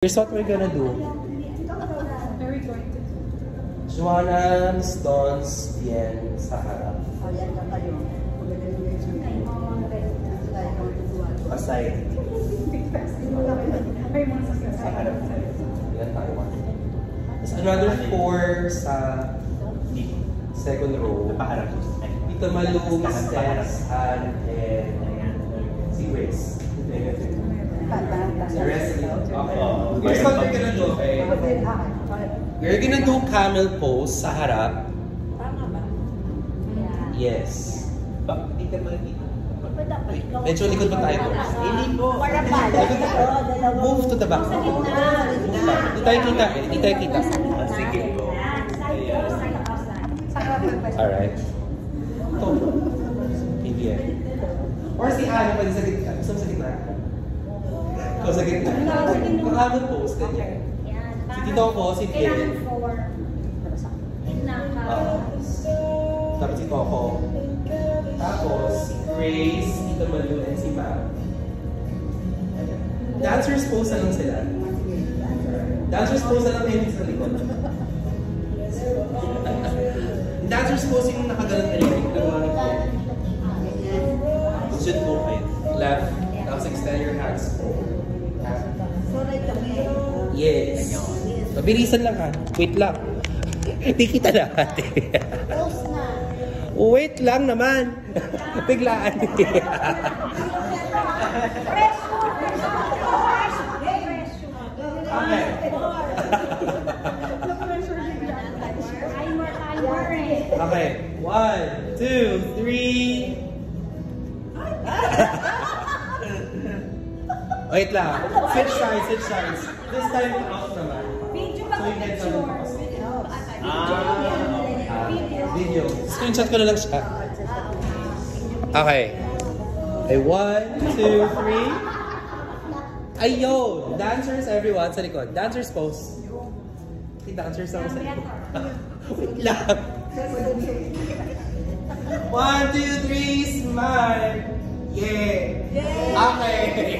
Here's what we're gonna do. Joanna, Stones, Bien, sa harap. Aside. Sa harap. Yan tayo. There's another 4 sa second row. Dito Malum, Steph, Ann, and si Grace. The rest here's what we're gonna do, okay? We're gonna do camel pose sa harap. Yes. Medyo likod pa tayo. Move to the back. Hindi tayo kita. Hindi tayo kita. Sige po. Alright. Ito. Hindi yan. Or si Ana pa sa gitna. Gusto mo sa gitna? Ikaw sa gitna. Camel pose, ganyan. Si Tito ko, si Phil. Tapos si Coco. Tapos si Grace, Tito Malu, and si Pam. Dancers pose na lang sila. Dancers pose na lang kayo sa likod. Dancers pose yung nakagalan na rin. Should go kayo. Left. Tapos extend your hands. Yes. Mabilisan lang ha. Wait lang. Hindi kita lahat eh. Wait lang naman. Biglaan eh. Okay. 1, 2, 3. Wait lang. Switch sides. This time out naman. So you get some video. Screenshot ko na lang siya. Okay. Okay, 1, 2, 3. Ayun! Dancers everyone sa likod. Dancers pose. Si dancers ako sa likod. Wait lang. 1, 2, 3, smile! Yeah! Okay!